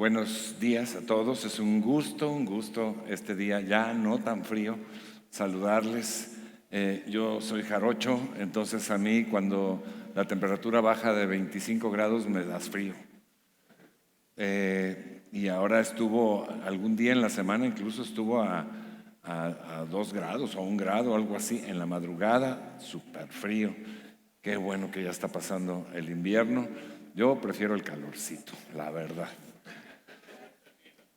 Buenos días a todos. Es un gusto este día ya no tan frío saludarles. Yo soy jarocho, entonces a mí cuando la temperatura baja de 25 grados me das frío. Y ahora estuvo algún día en la semana, incluso estuvo a 2 grados o 1 grado, algo así, en la madrugada, súper frío. Qué bueno que ya está pasando el invierno. Yo prefiero el calorcito, la verdad.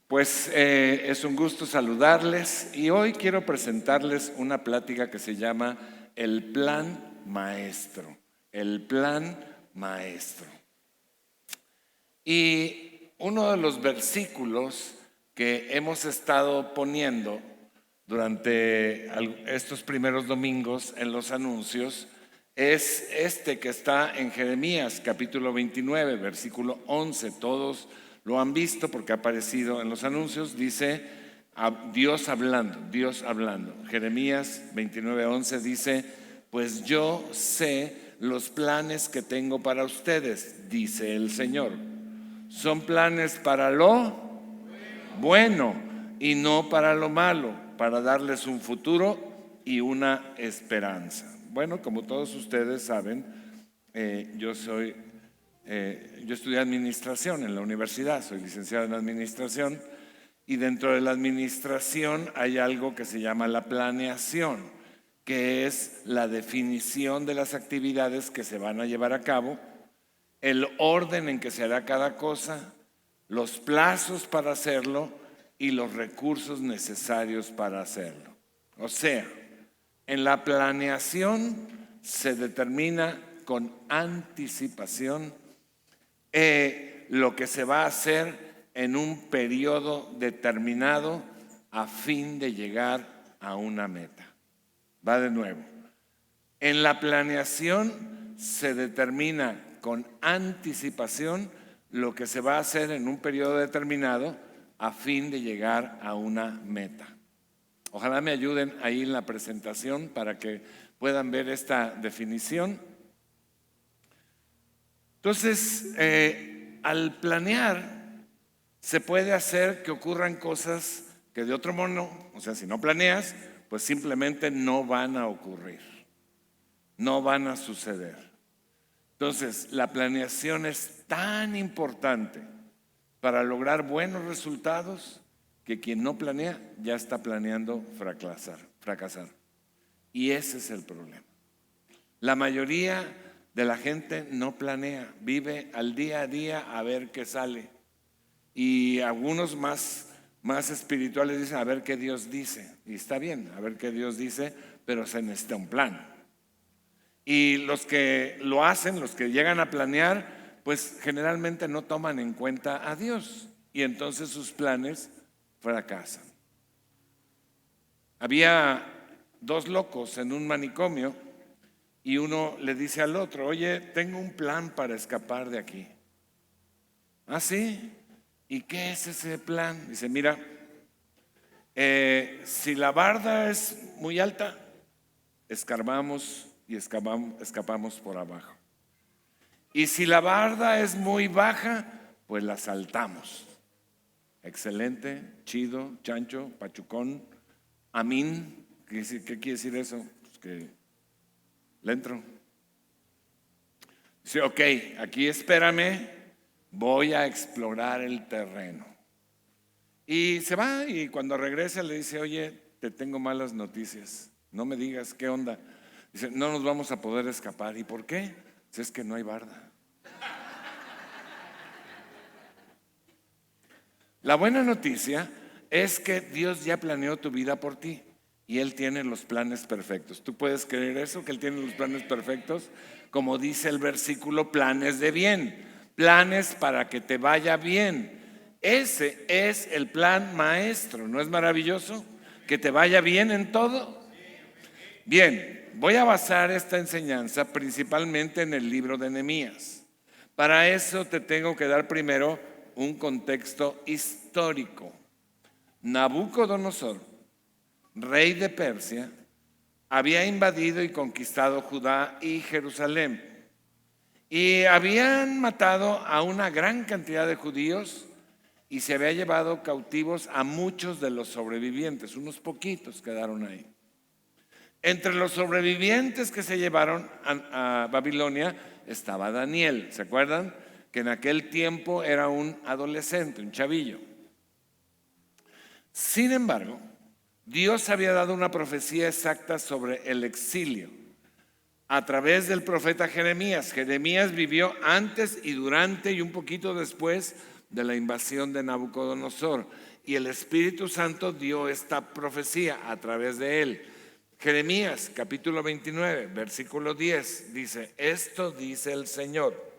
Pues es un gusto saludarles y hoy quiero presentarles una plática que se llama El Plan Maestro. El Plan Maestro. Y uno de los versículos que hemos estado poniendo durante estos primeros domingos en los anuncios es este que está en Jeremías capítulo 29, versículo 11. Todos lo han visto porque ha aparecido en los anuncios. Dice Dios hablando. Jeremías 29:11 dice: pues yo sé los planes que tengo para ustedes, dice el Señor. Son planes para lo bueno y no para lo malo, para darles un futuro y una esperanza. Bueno, como todos ustedes saben, yo estudié administración en la universidad, soy licenciado en administración, y dentro de la administración hay algo que se llama la planeación, que es la definición de las actividades que se van a llevar a cabo, el orden en que se hará cada cosa, los plazos para hacerlo y los recursos necesarios para hacerlo. O sea, en la planeación se determina con anticipación lo que se va a hacer en un periodo determinado a fin de llegar a una meta. Va de nuevo. En la planeación se determina con anticipación lo que se va a hacer en un periodo determinado a fin de llegar a una meta. Ojalá me ayuden ahí en la presentación para que puedan ver esta definición. Entonces, al planear se puede hacer que ocurran cosas que de otro modo no. O sea, si no planeas, pues simplemente no van a ocurrir, no van a suceder. Entonces, la planeación es tan importante para lograr buenos resultados que quien no planea ya está planeando fracasar. Y ese es el problema. La mayoría de la gente no planea, vive al día a día a ver qué sale. Y algunos más espirituales dicen a ver qué Dios dice. Y está bien, a ver qué Dios dice, pero se necesita un plan. Y los que lo hacen, los que llegan a planear, pues generalmente no toman en cuenta a Dios. Y entonces sus planes fracasan. Había 2 locos en un manicomio y uno le dice al otro: oye, tengo un plan para escapar de aquí. ¿Ah, sí? ¿Y qué es ese plan? Dice, mira, si la barda es muy alta, escarbamos y escapamos por abajo. Y si la barda es muy baja, pues la saltamos. Excelente, chido, chancho, pachucón, amín. ¿Qué quiere decir eso? Pues que le entro. Dice, ok, aquí espérame, voy a explorar el terreno. Y se va y cuando regresa le dice, oye, te tengo malas noticias, no me digas qué onda. Dice, no nos vamos a poder escapar. ¿Y por qué? Dice, es que no hay barda. La buena noticia es que Dios ya planeó tu vida por ti y Él tiene los planes perfectos. ¿Tú puedes creer eso? Que Él tiene los planes perfectos. Como dice el versículo, planes de bien, planes para que te vaya bien. Ese es el plan maestro. ¿No es maravilloso? Que te vaya bien en todo. Bien, voy a basar esta enseñanza principalmente en el libro de Nehemías. Para eso te tengo que dar primero un contexto histórico. Nabucodonosor, rey de Persia, había invadido y conquistado Judá y Jerusalén. Y habían matado a una gran cantidad de judíos y se había llevado cautivos a muchos de los sobrevivientes, unos poquitos quedaron ahí. Entre los sobrevivientes que se llevaron a Babilonia estaba Daniel, ¿se acuerdan? Que en aquel tiempo era un adolescente, un chavillo. Sin embargo, Dios había dado una profecía exacta sobre el exilio a través del profeta Jeremías. Jeremías vivió antes y durante y un poquito después de la invasión de Nabucodonosor, y el Espíritu Santo dio esta profecía a través de él. Jeremías capítulo 29, versículo 10 dice: esto dice el Señor: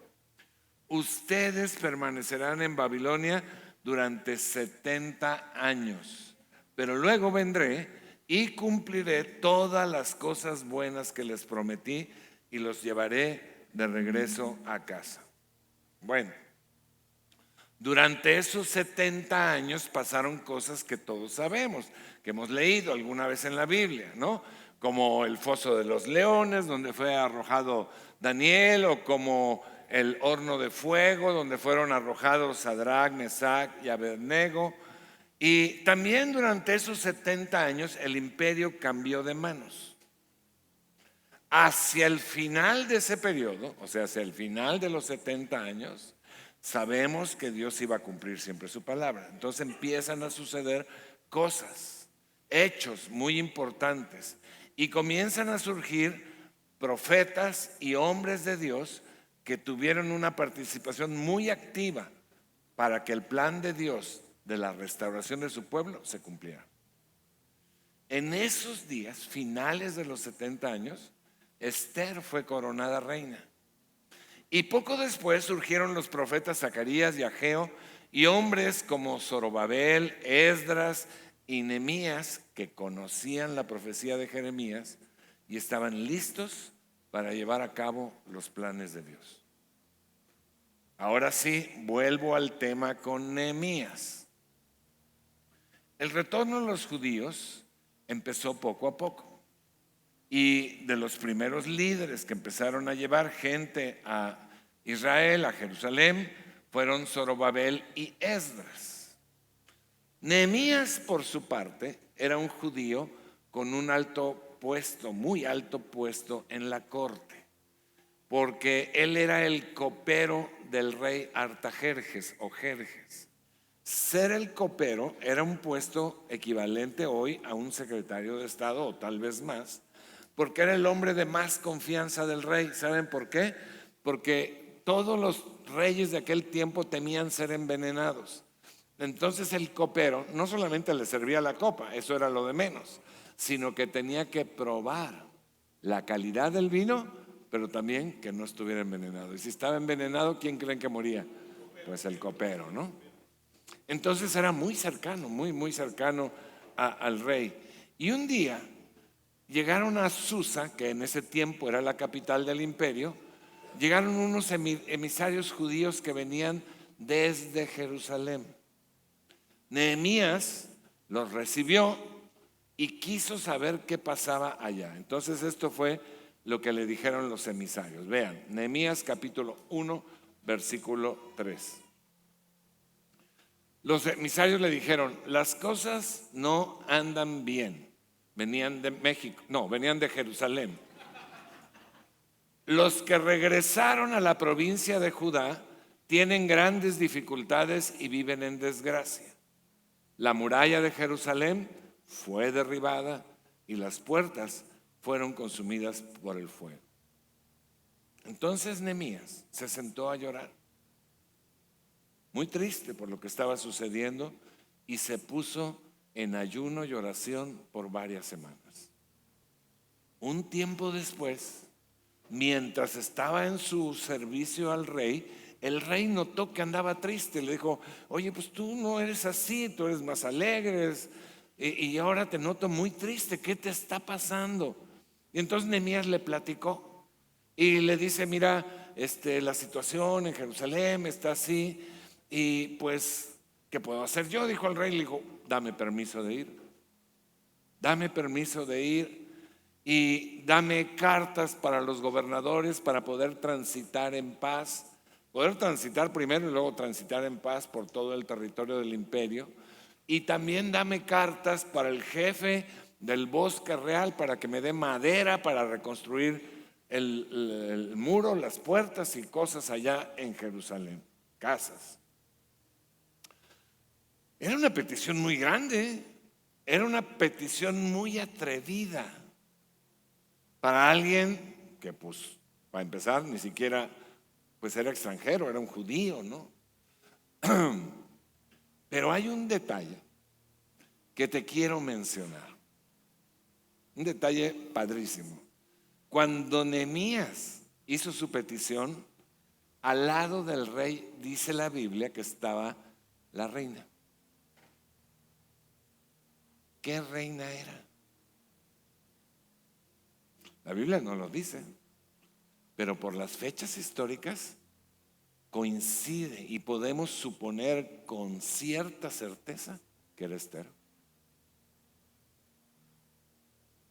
ustedes permanecerán en Babilonia durante 70 años, pero luego vendré y cumpliré todas las cosas buenas que les prometí y los llevaré de regreso a casa. Bueno, durante esos 70 años pasaron cosas que todos sabemos, que hemos leído alguna vez en la Biblia, ¿no? Como el foso de los leones, donde fue arrojado Daniel, o como el horno de fuego, donde fueron arrojados Sadrach, Mesach y Abednego. Y también durante esos 70 años el imperio cambió de manos. Hacia el final de ese periodo, o sea, hacia el final de los 70 años, sabemos que Dios iba a cumplir siempre su palabra. Entonces empiezan a suceder cosas, hechos muy importantes, y comienzan a surgir profetas y hombres de Dios que tuvieron una participación muy activa para que el plan de Dios de la restauración de su pueblo se cumpliera. En esos días, finales de los 70 años, Esther fue coronada reina. Y poco después surgieron los profetas Zacarías y Ageo, y hombres como Zorobabel, Esdras y Nehemías, que conocían la profecía de Jeremías y estaban listos para llevar a cabo los planes de Dios. Ahora sí, vuelvo al tema con Nehemías. El retorno de los judíos empezó poco a poco. Y de los primeros líderes que empezaron a llevar gente a Israel, a Jerusalén, fueron Zorobabel y Esdras. Nehemías, por su parte, era un judío con un alto puesto, muy alto puesto en la corte, porque él era el copero del rey Artajerjes o Jerjes. Ser el copero era un puesto equivalente hoy a un secretario de Estado o tal vez más, porque era el hombre de más confianza del rey. ¿Saben por qué? Porque todos los reyes de aquel tiempo temían ser envenenados. Entonces el copero no solamente le servía la copa, eso era lo de menos, sino que tenía que probar la calidad del vino, pero también que no estuviera envenenado. Y si estaba envenenado, ¿quién creen que moría? Pues el copero, ¿no? Entonces era muy cercano, muy cercano al rey. Y un día llegaron a Susa, que en ese tiempo era la capital del imperio. Llegaron unos emisarios judíos que venían desde Jerusalén. Nehemías los recibió y quiso saber qué pasaba allá. Entonces esto fue lo que le dijeron los emisarios. Vean, Nehemías capítulo 1, versículo 3. Los emisarios le dijeron: las cosas no andan bien. Venían de México, no, venían de Jerusalén. Los que regresaron a la provincia de Judá tienen grandes dificultades y viven en desgracia. La muralla de Jerusalén fue derribada y las puertas fueron consumidas por el fuego. Entonces Nehemías se sentó a llorar, muy triste por lo que estaba sucediendo, y se puso en ayuno y oración por varias semanas. Un tiempo después, mientras estaba en su servicio al rey, el rey notó que andaba triste. Le dijo: oye, pues tú no eres así, tú eres más alegre, y ahora te noto muy triste, ¿qué te está pasando? Y entonces Nehemías le platicó y le dice: mira, la situación en Jerusalén está así, y pues, ¿qué puedo hacer yo? Dijo el rey. Le dijo: dame permiso de ir, dame permiso de ir, y dame cartas para los gobernadores para poder transitar en paz, poder transitar primero y luego transitar en paz por todo el territorio del imperio. Y también dame cartas para el jefe del bosque real para que me dé madera para reconstruir el muro, las puertas y cosas allá en Jerusalén, casas. Era una petición muy grande, era una petición muy atrevida para alguien que, pues, para empezar, ni siquiera pues era extranjero, era un judío, ¿no? Pero hay un detalle que te quiero mencionar, un detalle padrísimo. Cuando Nehemías hizo su petición, al lado del rey dice la Biblia que estaba la reina. ¿Qué reina era? La Biblia no lo dice, pero por las fechas históricas coincide y podemos suponer con cierta certeza que era Esther.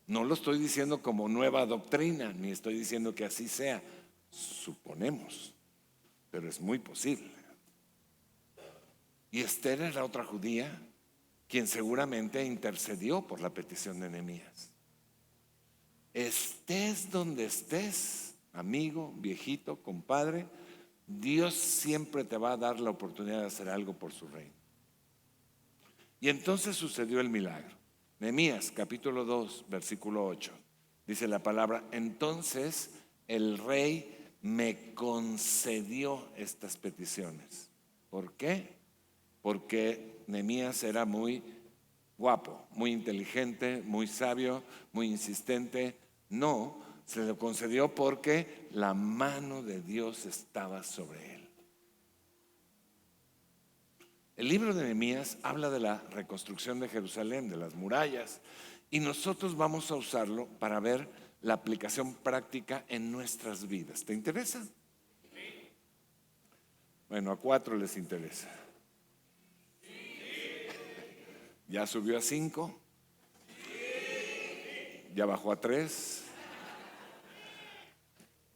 No lo estoy diciendo como nueva doctrina, ni estoy diciendo que así sea. Suponemos, pero es muy posible. Y Esther era otra judía quien seguramente intercedió por la petición de Nehemías. Estés donde estés, amigo, viejito, compadre, Dios siempre te va a dar la oportunidad de hacer algo por su reino. Y entonces sucedió el milagro. Nehemías capítulo 2 versículo 8 dice la palabra: entonces el rey me concedió estas peticiones. ¿Por qué? Porque Nehemías era muy guapo, muy inteligente, muy sabio, muy insistente. No, se lo concedió porque la mano de Dios estaba sobre él. El libro de Nehemías habla de la reconstrucción de Jerusalén, de las murallas, y nosotros vamos a usarlo para ver la aplicación práctica en nuestras vidas. ¿Te interesa? Bueno, a 4 les interesa. ¿Ya subió a 5? ¿Ya bajó a 3?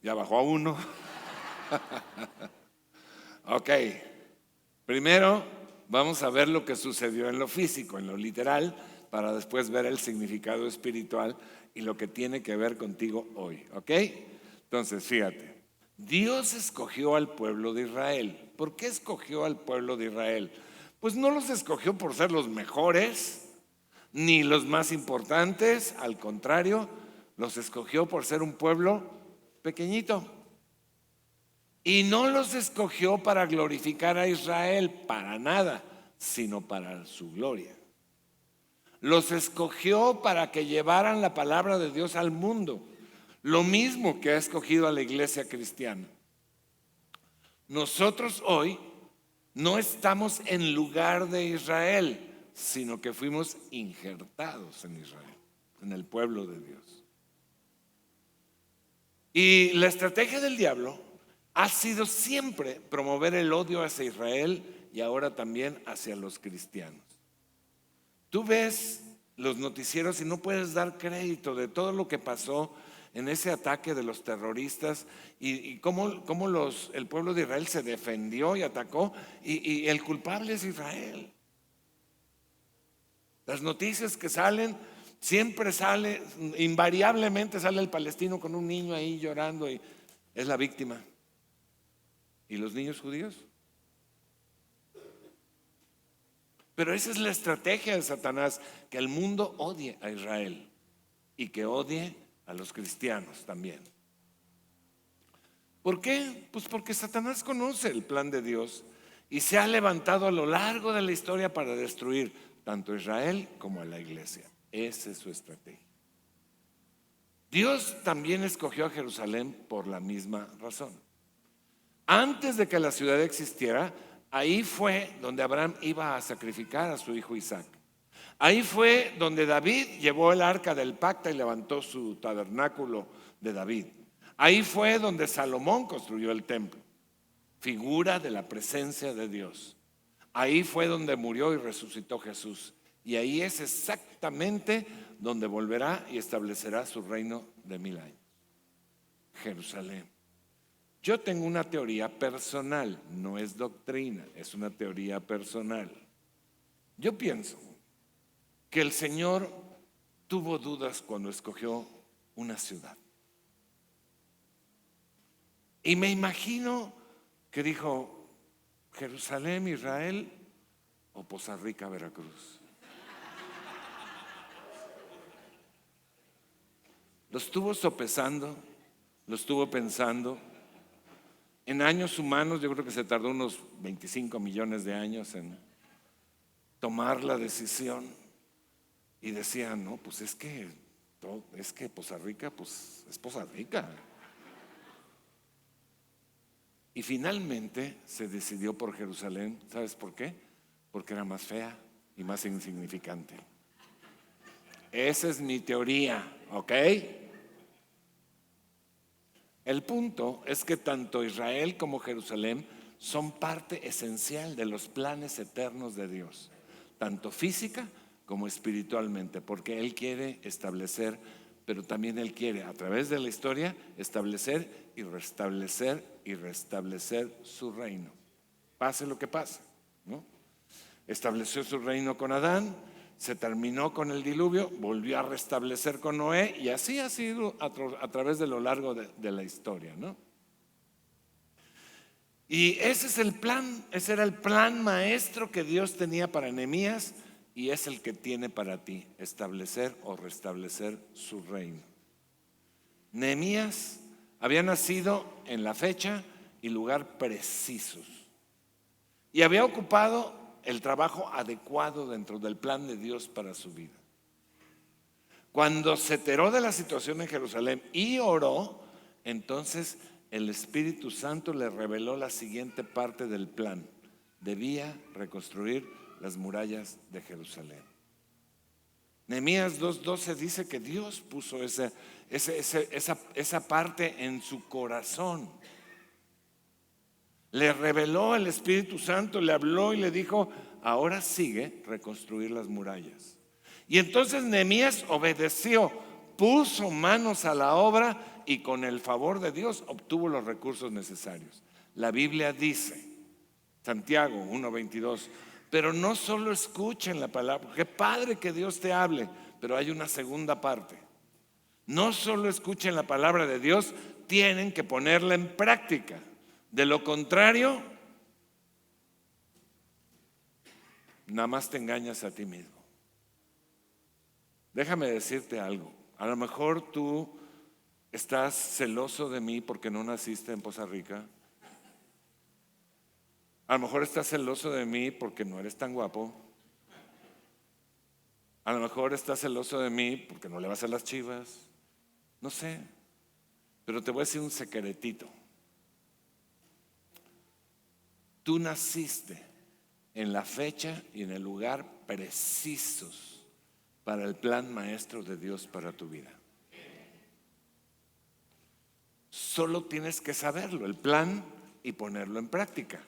¿Ya bajó a 1? Ok, primero vamos a ver lo que sucedió en lo físico, en lo literal, para después ver el significado espiritual y lo que tiene que ver contigo hoy, ¿ok? Entonces, fíjate, Dios escogió al pueblo de Israel. ¿Por qué escogió al pueblo de Israel? Pues no los escogió por ser los mejores, ni los más importantes, al contrario, los escogió por ser un pueblo pequeñito. Y no los escogió para glorificar a Israel, para nada, sino para su gloria. Los escogió para que llevaran la palabra de Dios al mundo, lo mismo que ha escogido a la iglesia cristiana. Nosotros hoy no estamos en lugar de Israel, sino que fuimos injertados en Israel, en el pueblo de Dios. Y la estrategia del diablo ha sido siempre promover el odio hacia Israel y ahora también hacia los cristianos. Tú ves los noticieros y no puedes dar crédito de todo lo que pasó en ese ataque de los terroristas y cómo el pueblo de Israel se defendió y atacó y el culpable es Israel. Las noticias que salen, siempre sale, invariablemente sale el palestino con un niño ahí llorando y es la víctima. ¿Y los niños judíos? Pero esa es la estrategia de Satanás, que el mundo odie a Israel y que odie a los cristianos también. ¿Por qué? Pues porque Satanás conoce el plan de Dios y se ha levantado a lo largo de la historia para destruir tanto a Israel como a la iglesia. Esa es su estrategia. Dios también escogió a Jerusalén por la misma razón. Antes de que la ciudad existiera, ahí fue donde Abraham iba a sacrificar a su hijo Isaac. Ahí fue donde David llevó el arca del pacto y levantó su tabernáculo de David. Ahí fue donde Salomón construyó el templo, figura de la presencia de Dios. Ahí fue donde murió y resucitó Jesús. Y ahí es exactamente donde volverá y establecerá su reino de 1000 años. Jerusalén. Yo tengo una teoría personal, no es doctrina, es una teoría personal. Yo pienso que el Señor tuvo dudas cuando escogió una ciudad. Y me imagino que dijo, Jerusalén, Israel o Poza Rica, Veracruz. Lo estuvo sopesando, lo estuvo pensando. En años humanos yo creo que se tardó unos 25 millones de años en tomar la decisión. Y decía, no, pues es que Poza Rica, pues es Poza Rica. Y finalmente se decidió por Jerusalén. ¿Sabes por qué? Porque era más fea y más insignificante. Esa es mi teoría, ¿ok? El punto es que tanto Israel como Jerusalén son parte esencial de los planes eternos de Dios, tanto física como espiritualmente, porque Él quiere establecer, pero también Él quiere a través de la historia establecer y restablecer su reino, pase lo que pase, ¿no? Estableció su reino con Adán, se terminó con el diluvio, volvió a restablecer con Noé, y así ha sido a través de lo largo de la historia, ¿no? Y ese es el plan, ese era el plan maestro que Dios tenía para Nehemías, y es el que tiene para ti, establecer o restablecer su reino. Nehemías había nacido en la fecha y lugar precisos, y había ocupado el trabajo adecuado dentro del plan de Dios para su vida. Cuando se enteró de la situación en Jerusalén y oró, entonces el Espíritu Santo le reveló la siguiente parte del plan: debía reconstruir las murallas de Jerusalén. Nehemías 2:12 dice que Dios puso esa parte en su corazón. Le reveló el Espíritu Santo, le habló y le dijo, ahora sigue reconstruir las murallas. Y entonces Nehemías obedeció, puso manos a la obra y con el favor de Dios obtuvo los recursos necesarios. La Biblia dice, Santiago 1:22, pero no solo escuchen la palabra, qué padre que Dios te hable, pero hay una segunda parte. No solo escuchen la palabra de Dios, tienen que ponerla en práctica. De lo contrario, nada más te engañas a ti mismo. Déjame decirte algo. A lo mejor tú estás celoso de mí porque no naciste en Poza Rica. A lo mejor estás celoso de mí porque no eres tan guapo. A lo mejor estás celoso de mí porque no le vas a las Chivas. No sé. Pero te voy a decir un secretito. Tú naciste en la fecha y en el lugar precisos para el plan maestro de Dios para tu vida. Solo tienes que saberlo, el plan, y ponerlo en práctica.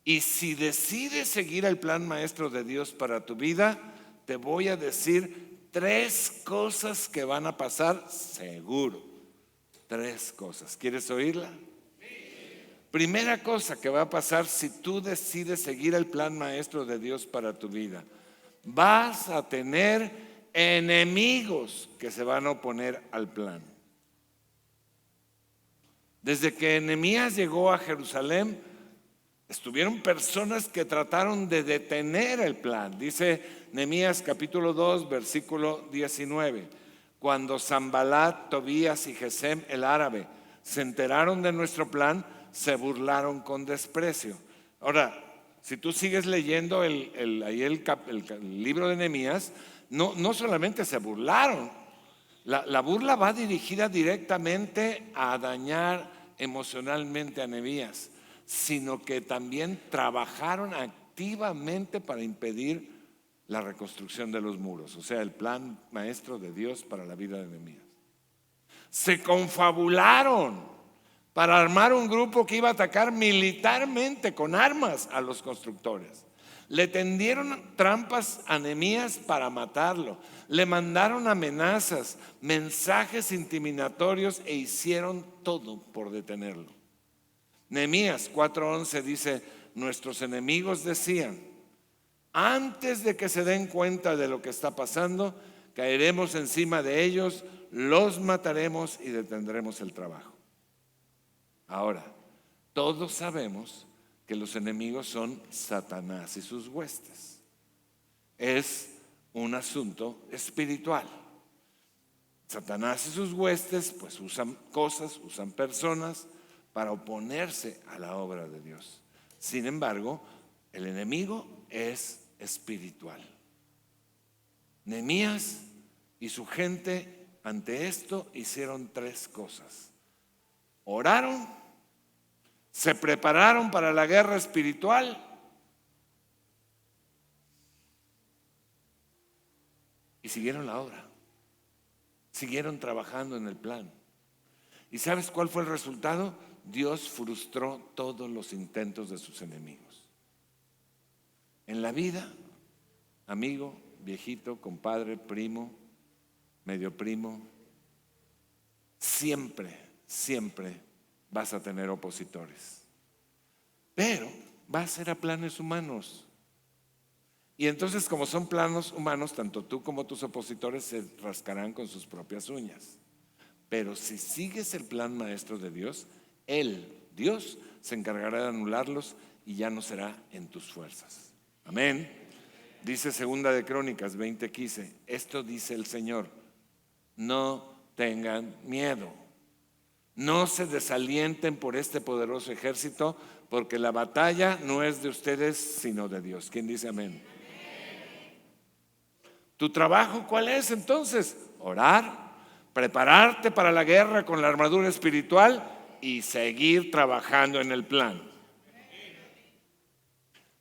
Y si decides seguir el plan maestro de Dios para tu vida, te voy a decir 3 cosas que van a pasar seguro. 3 cosas. ¿Quieres oírla? Primera cosa que va a pasar si tú decides seguir el plan maestro de Dios para tu vida: vas a tener enemigos que se van a oponer al plan. Desde que Nehemías llegó a Jerusalén, estuvieron personas que trataron de detener el plan. Dice Nehemías capítulo 2, versículo 19. Cuando Sanbalat, Tobías y Gesem el árabe se enteraron de nuestro plan, se burlaron con desprecio. Ahora, si tú sigues leyendo el libro de Nehemías, no solamente se burlaron, la burla va dirigida directamente a dañar emocionalmente a Nehemías, sino que también trabajaron activamente para impedir la reconstrucción de los muros, o sea, el plan maestro de Dios para la vida de Nehemías. Se confabularon para armar un grupo que iba a atacar militarmente con armas a los constructores. Le tendieron trampas a Nehemías para matarlo. Le mandaron amenazas, mensajes intimidatorios e hicieron todo por detenerlo. Nehemías 4:11 dice: nuestros enemigos decían, antes de que se den cuenta de lo que está pasando, caeremos encima de ellos, los mataremos y detendremos el trabajo. Ahora, todos sabemos que los enemigos son Satanás y sus huestes. Es un asunto espiritual. Satanás y sus huestes pues usan cosas, usan personas para oponerse a la obra de Dios. Sin embargo, el enemigo es espiritual. Nehemías y su gente ante esto hicieron 3 cosas. Oraron, se prepararon para la guerra espiritual y siguieron la obra. Siguieron trabajando en el plan. ¿Y sabes cuál fue el resultado? Dios frustró todos los intentos de sus enemigos. En la vida, amigo, viejito, compadre, primo, medio primo, siempre vas a tener opositores. Pero va a ser a planes humanos. Y entonces, como son planos humanos, tanto tú como tus opositores se rascarán con sus propias uñas. Pero si sigues el plan maestro de Dios, Dios, se encargará de anularlos y ya no será en tus fuerzas. Amén. Dice Segunda de Crónicas 20:15, esto dice el Señor: no tengan miedo, no se desalienten por este poderoso ejército, porque la batalla no es de ustedes, sino de Dios. ¿Quién dice amén? ¿Tu trabajo cuál es entonces? Orar, prepararte para la guerra con la armadura espiritual y seguir trabajando en el plan.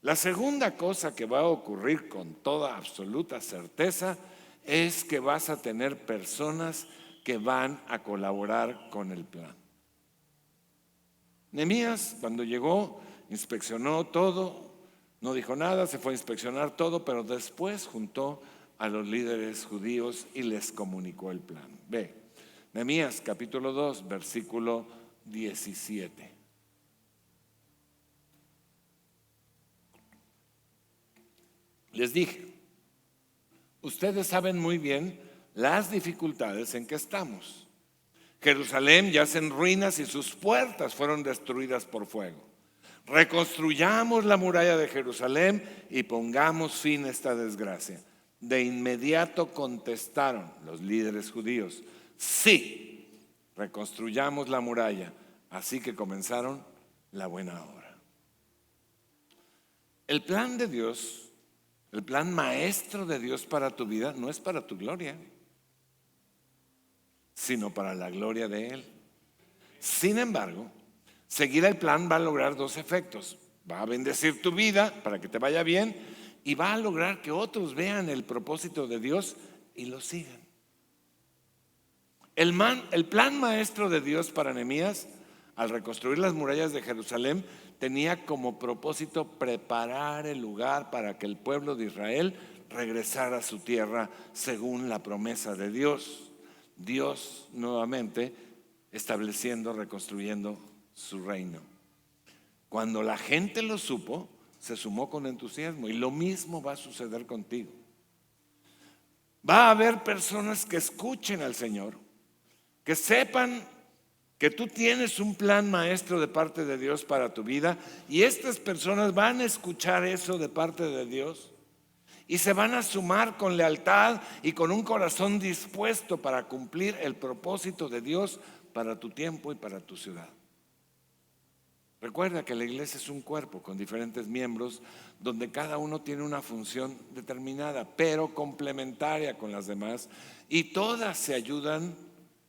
La segunda cosa que va a ocurrir con toda absoluta certeza es que vas a tener personas que van a colaborar con el plan. Nehemías, cuando llegó, inspeccionó todo, no dijo nada, se fue a inspeccionar todo, pero después juntó a los líderes judíos y les comunicó el plan. Ve, Nehemías capítulo 2, versículo 17. Les dije, ustedes saben muy bien las dificultades en que estamos. Jerusalén yace en ruinas y sus puertas fueron destruidas por fuego. Reconstruyamos la muralla de Jerusalén y pongamos fin a esta desgracia. De inmediato contestaron los líderes judíos: sí, reconstruyamos la muralla. Así que comenzaron la buena obra. El plan de Dios, el plan maestro de Dios para tu vida, no es para tu gloria, sino para la gloria de Él. Sin embargo, seguir el plan va a lograr 2 efectos. Va a bendecir tu vida para que te vaya bien y va a lograr que otros vean el propósito de Dios y lo sigan. El plan maestro de Dios para Nehemías, al reconstruir las murallas de Jerusalén, tenía como propósito preparar el lugar para que el pueblo de Israel regresara a su tierra según la promesa de Dios. Dios nuevamente estableciendo, reconstruyendo su reino. Cuando la gente lo supo, se sumó con entusiasmo, y lo mismo va a suceder contigo. Va a haber personas que escuchen al Señor, que sepan que tú tienes un plan maestro de parte de Dios para tu vida, y estas personas van a escuchar eso de parte de Dios y se van a sumar con lealtad y con un corazón dispuesto para cumplir el propósito de Dios para tu tiempo y para tu ciudad. Recuerda que la iglesia es un cuerpo con diferentes miembros, donde cada uno tiene una función determinada, pero complementaria con las demás, y todas se ayudan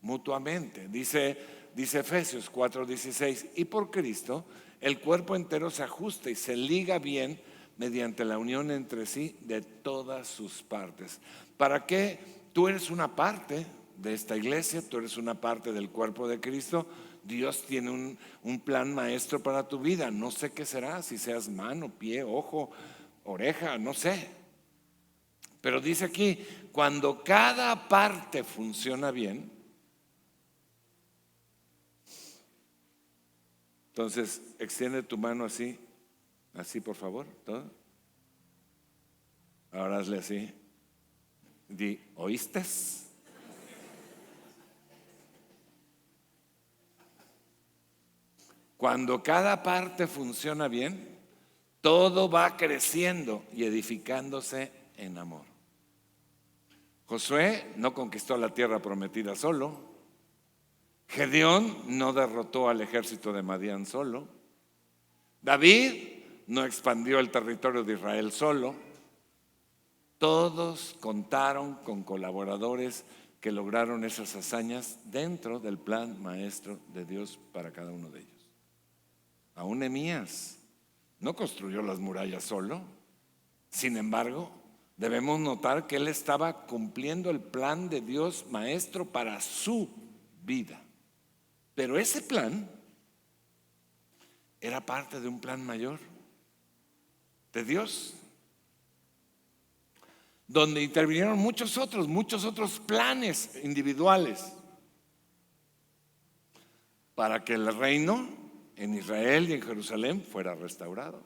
mutuamente. Dice Efesios 4:16, y por Cristo el cuerpo entero se ajusta y se liga bien mediante la unión entre sí de todas sus partes. ¿Para qué? Tú eres una parte de esta iglesia, tú eres una parte del cuerpo de Cristo. Dios tiene un plan maestro para tu vida. No sé qué será, si seas mano, pie, ojo, oreja, no sé. Pero dice aquí, cuando cada parte funciona bien, Entonces, extiende tu mano así, así por favor, todo. Ahora hazle así. Di, ¿oíste? Cuando cada parte funciona bien, todo va creciendo y edificándose en amor. Josué no conquistó la tierra prometida solo. Gedeón no derrotó al ejército de Madián solo. David no expandió el territorio de Israel solo. Todos contaron con colaboradores que lograron esas hazañas dentro del plan maestro de Dios para cada uno de ellos. Aún Nehemías no construyó las murallas solo. Sin embargo, debemos notar que él estaba cumpliendo el plan de Dios maestro para su vida. Pero ese plan era parte de un plan mayor de Dios, donde intervinieron muchos otros planes individuales para que el reino en Israel y en Jerusalén fuera restaurado.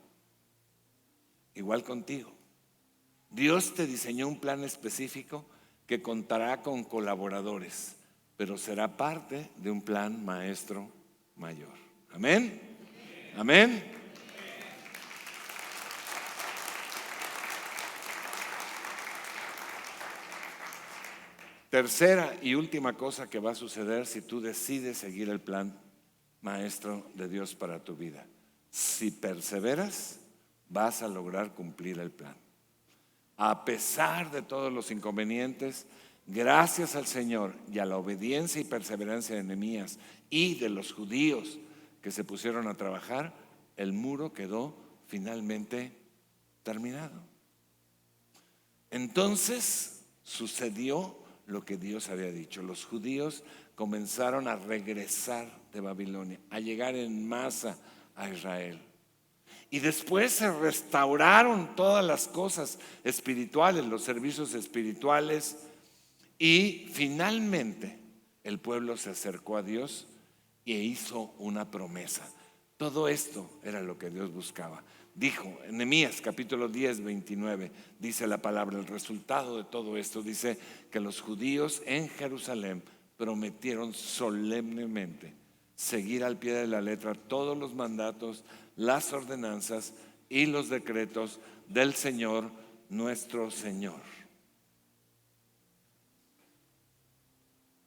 Igual contigo. Dios te diseñó un plan específico que contará con colaboradores, pero será parte de un plan maestro mayor. Amén. Amén. Tercera y última cosa que va a suceder si tú decides seguir el plan maestro de Dios para tu vida. Si perseveras, vas a lograr cumplir el plan. A pesar de todos los inconvenientes, gracias al Señor y a la obediencia y perseverancia de Nehemías y de los judíos que se pusieron a trabajar, el muro quedó finalmente terminado. Entonces sucedió lo que Dios había dicho. Los judíos comenzaron a regresar de Babilonia, a llegar en masa a Israel. Y después se restauraron todas las cosas espirituales, los servicios espirituales, y finalmente el pueblo se acercó a Dios e hizo una promesa. Todo esto era lo que Dios buscaba. Dijo en Nehemías capítulo 10, 29, dice la palabra, el resultado de todo esto dice que los judíos en Jerusalén prometieron solemnemente seguir al pie de la letra todos los mandatos, las ordenanzas y los decretos del Señor, nuestro Señor.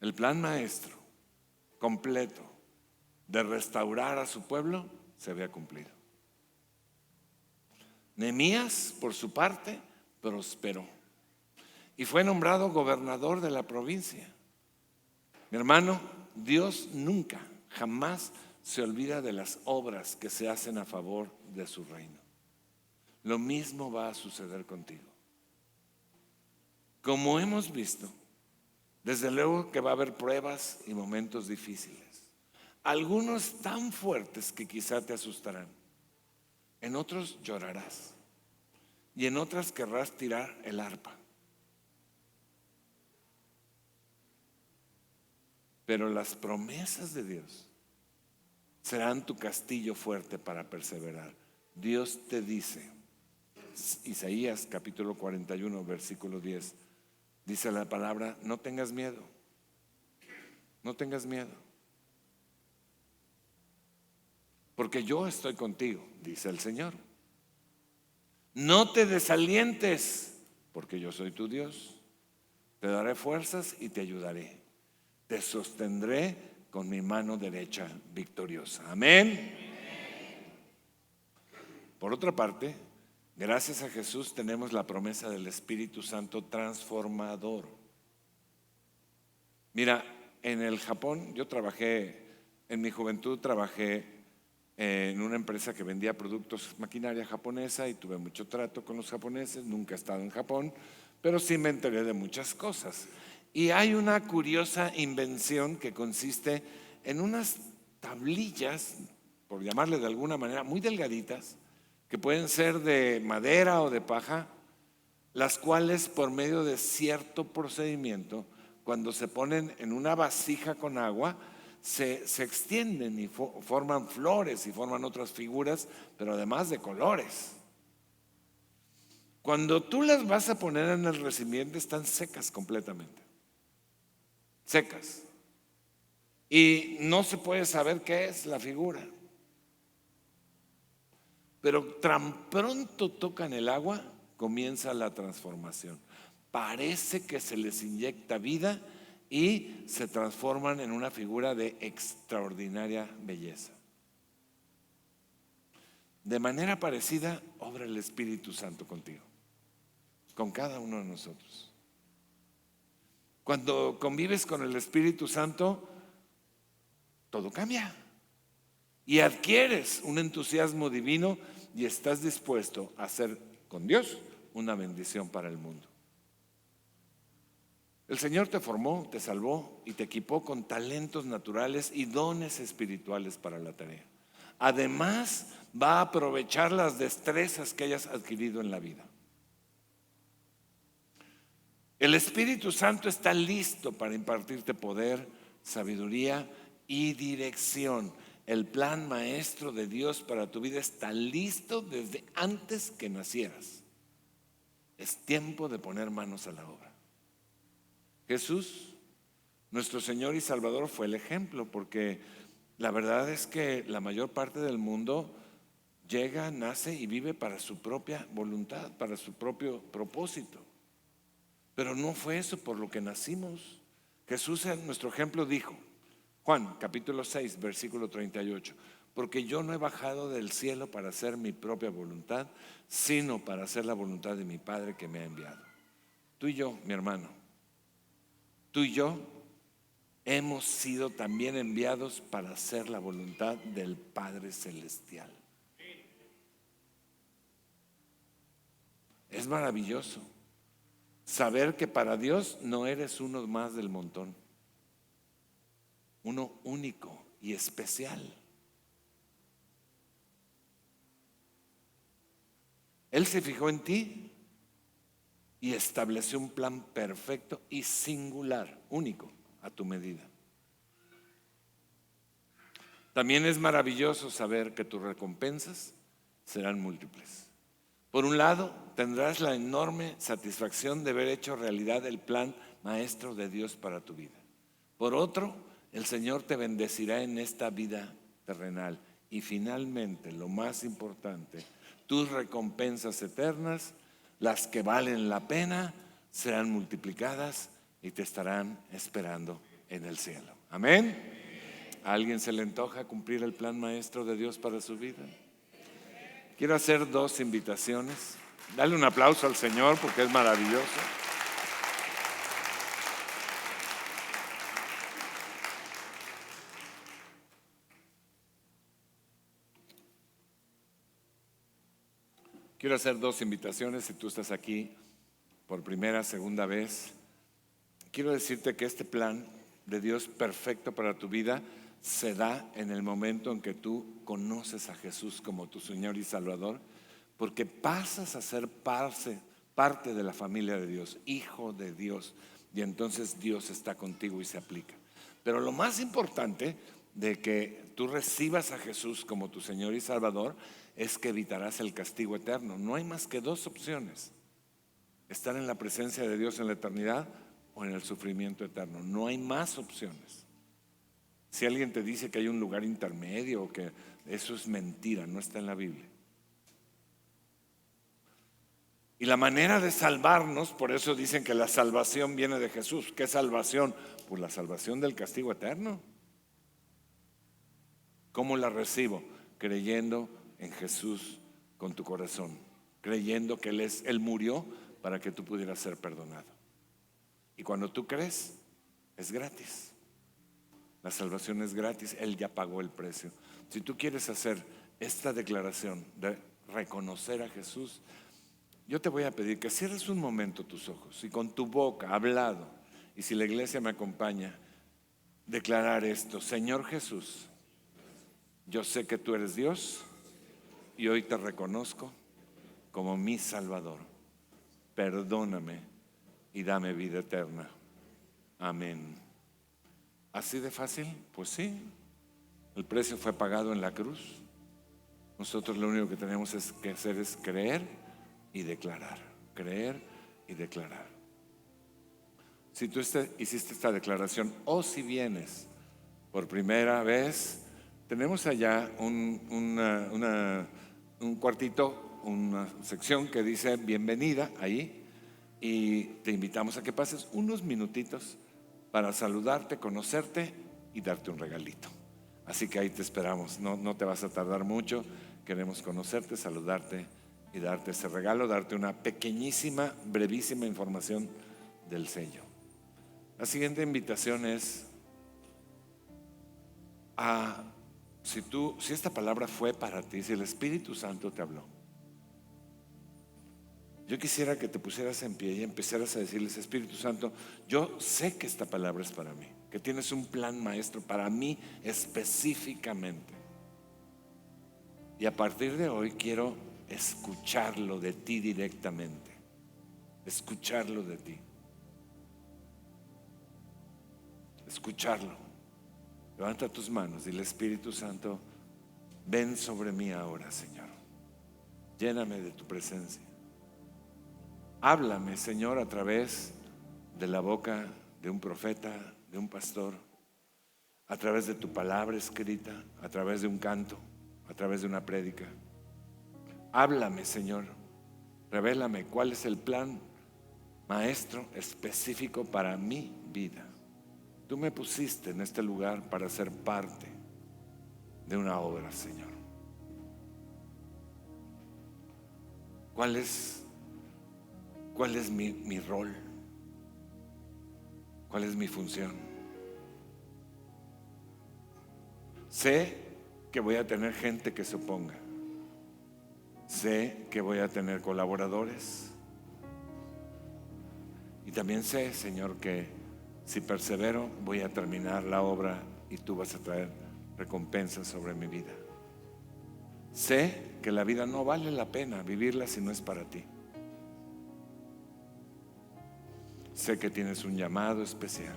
El plan maestro completo de restaurar a su pueblo se había cumplido. Nehemías, por su parte, prosperó y fue nombrado gobernador de la provincia. Mi hermano, Dios nunca, jamás se olvida de las obras que se hacen a favor de su reino. Lo mismo va a suceder contigo. Como hemos visto, desde luego que va a haber pruebas y momentos difíciles. Algunos tan fuertes que quizá te asustarán. En otros llorarás. Y en otras querrás tirar el arpa. Pero las promesas de Dios serán tu castillo fuerte para perseverar. Dios te dice, Isaías capítulo 41, versículo 10, dice la palabra, no tengas miedo, no tengas miedo, porque yo estoy contigo, dice el Señor. No te desalientes, porque yo soy tu Dios. Te daré fuerzas y te ayudaré. Te sostendré con mi mano derecha victoriosa. Amén. Por otra parte, gracias a Jesús tenemos la promesa del Espíritu Santo transformador. Mira, en el Japón, yo en mi juventud trabajé en una empresa que vendía productos, maquinaria japonesa, y tuve mucho trato con los japoneses. Nunca he estado en Japón, pero sí me enteré de muchas cosas. Y hay una curiosa invención que consiste en unas tablillas, por llamarle de alguna manera, muy delgaditas, que pueden ser de madera o de paja, las cuales por medio de cierto procedimiento, cuando se ponen en una vasija con agua, se extienden y forman flores y forman otras figuras, pero además de colores. Cuando tú las vas a poner en el recipiente, están secas completamente, secas. Y no se puede saber qué es la figura. Pero tan pronto tocan el agua, comienza la transformación. Parece que se les inyecta vida y se transforman en una figura de extraordinaria belleza. De manera parecida, obra el Espíritu Santo contigo, con cada uno de nosotros. Cuando convives con el Espíritu Santo, todo cambia y adquieres un entusiasmo divino y estás dispuesto a hacer con Dios una bendición para el mundo. El Señor te formó, te salvó y te equipó con talentos naturales y dones espirituales para la tarea. Además, va a aprovechar las destrezas que hayas adquirido en la vida. El Espíritu Santo está listo para impartirte poder, sabiduría y dirección. El plan maestro de Dios para tu vida está listo desde antes que nacieras. Es tiempo de poner manos a la obra. Jesús, nuestro Señor y Salvador, fue el ejemplo, porque la verdad es que la mayor parte del mundo llega, nace y vive para su propia voluntad, para su propio propósito. Pero no fue eso por lo que nacimos. Jesús, en nuestro ejemplo, dijo, Juan capítulo 6, versículo 38, porque yo no he bajado del cielo para hacer mi propia voluntad, sino para hacer la voluntad de mi Padre que me ha enviado. Tú y yo, mi hermano, tú y yo hemos sido también enviados para hacer la voluntad del Padre Celestial. Es maravilloso saber que para Dios no eres uno más del montón, uno único y especial. Él se fijó en ti y estableció un plan perfecto y singular, único, a tu medida. También es maravilloso saber que tus recompensas serán múltiples. Por un lado, tendrás la enorme satisfacción de haber hecho realidad el plan maestro de Dios para tu vida. Por otro, el Señor te bendecirá en esta vida terrenal. Y finalmente, lo más importante, tus recompensas eternas, las que valen la pena, serán multiplicadas y te estarán esperando en el cielo. Amén. ¿A alguien se le antoja cumplir el plan maestro de Dios para su vida? Quiero hacer dos invitaciones. Dale un aplauso al Señor porque es maravilloso. Quiero hacer dos invitaciones si tú estás aquí por primera, segunda vez. Quiero decirte que este plan de Dios perfecto para tu vida se da en el momento en que tú conoces a Jesús como tu Señor y Salvador, porque pasas a ser parte de la familia de Dios, hijo de Dios, y entonces Dios está contigo y se aplica. Pero lo más importante de que tú recibas a Jesús como tu Señor y Salvador es que evitarás el castigo eterno. No hay más que dos opciones: estar en la presencia de Dios en la eternidad o en el sufrimiento eterno. No hay más opciones. Si alguien te dice que hay un lugar intermedio o que eso es mentira, no está en la Biblia. Y la manera de salvarnos, por eso dicen que la salvación viene de Jesús. ¿Qué salvación? Pues la salvación del castigo eterno. ¿Cómo la recibo? Creyendo en Jesús con tu corazón, creyendo que Él murió para que tú pudieras ser perdonado. Y cuando tú crees, es gratis. La salvación es gratis, Él ya pagó el precio. Si tú quieres hacer esta declaración de reconocer a Jesús, yo te voy a pedir que cierres un momento tus ojos y con tu boca hablado, y si la iglesia me acompaña, declarar esto: Señor Jesús, yo sé que tú eres Dios y hoy te reconozco como mi Salvador. Perdóname y dame vida eterna. Amén ¿Así de fácil? Pues sí. El precio fue pagado en la cruz. Nosotros lo único que tenemos que hacer es creer y declarar. Creer y declarar. Si tú hiciste esta declaración o si vienes por primera vez, tenemos allá un cuartito, una sección que dice bienvenida ahí, y te invitamos a que pases unos minutitos para saludarte, conocerte y darte un regalito. Así que ahí te esperamos, no te vas a tardar mucho. Queremos conocerte, saludarte y darte ese regalo, darte una pequeñísima, brevísima información del sello. La siguiente invitación es si esta palabra fue para ti, si el Espíritu Santo te habló, yo quisiera que te pusieras en pie y empezaras a decirles: Espíritu Santo, yo sé que esta palabra es para mí, que tienes un plan maestro para mí específicamente. Y a partir de hoy quiero escucharlo de ti directamente. Escucharlo de ti. Escucharlo. Levanta tus manos, dile: Espíritu Santo, ven sobre mí ahora, Señor. Lléname de tu presencia. Háblame, Señor, a través de la boca de un profeta, de un pastor, a través de tu palabra escrita, a través de un canto, a través de una prédica. Háblame, Señor. Revélame cuál es el plan maestro específico para mi vida. Tú me pusiste en este lugar para ser parte de una obra, Señor. ¿Cuál es mi rol? ¿Cuál es mi función? Sé que voy a tener gente que se oponga. Sé que voy a tener colaboradores. Y también sé, Señor, que si persevero voy a terminar la obra y tú vas a traer recompensas sobre mi vida. Sé que la vida no vale la pena vivirla si no es para ti. Sé que tienes un llamado especial.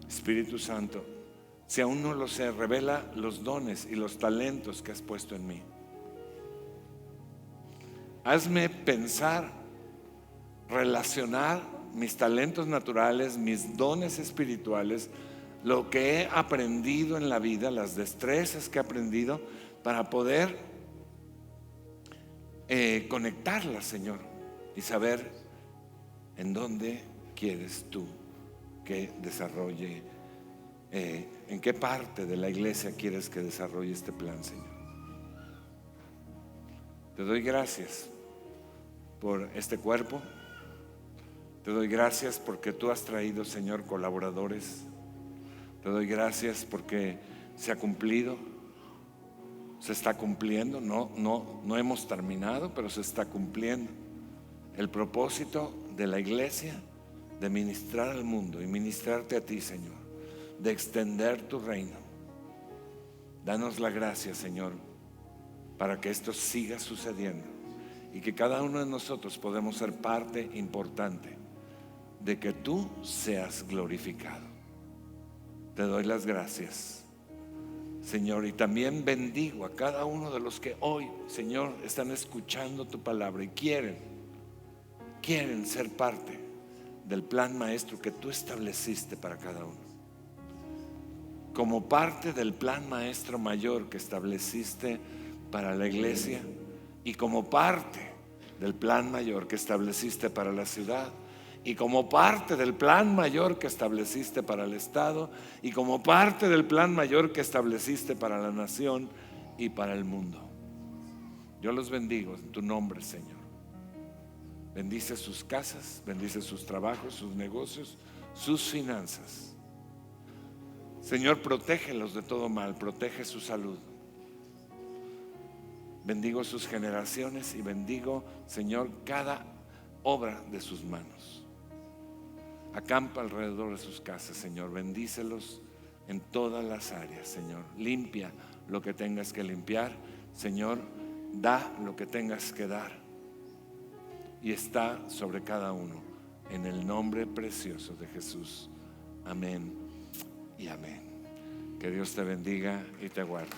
Espíritu Santo, si aún no lo sé, revela los dones y los talentos que has puesto en mí. Hazme pensar, relacionar mis talentos naturales, mis dones espirituales, lo que he aprendido en la vida, las destrezas que he aprendido, para poder conectarlas, Señor, y saber en dónde quieres tú que desarrolle, en qué parte de la iglesia quieres que desarrolle este plan, Señor. Te doy gracias por este cuerpo. Te doy gracias porque tú has traído, Señor, colaboradores. Te doy gracias porque se ha cumplido, se está cumpliendo. No hemos terminado, pero se está cumpliendo el propósito de la iglesia de ministrar al mundo y ministrarte a ti, Señor, de extender tu reino. Danos la gracia, Señor, para que esto siga sucediendo y que cada uno de nosotros podamos ser parte importante de que tú seas glorificado. Te doy las gracias, Señor, y también bendigo a cada uno de los que hoy, Señor, están escuchando tu palabra y quieren ser parte del plan maestro que tú estableciste para cada uno. Como parte del plan maestro mayor que estableciste para la iglesia y como parte del plan mayor que estableciste para la ciudad y como parte del plan mayor que estableciste para el Estado y como parte del plan mayor que estableciste para la nación y para el mundo. Yo los bendigo en tu nombre, Señor. Bendice sus casas, bendice sus trabajos, sus negocios, sus finanzas. Señor, protégelos de todo mal, protege su salud. Bendigo sus generaciones y bendigo, Señor, cada obra de sus manos. Acampa alrededor de sus casas, Señor. Bendícelos en todas las áreas, Señor. Limpia lo que tengas que limpiar, Señor. Da lo que tengas que dar. Y está sobre cada uno, en el nombre precioso de Jesús. Amén y amén. Que Dios te bendiga y te guarde.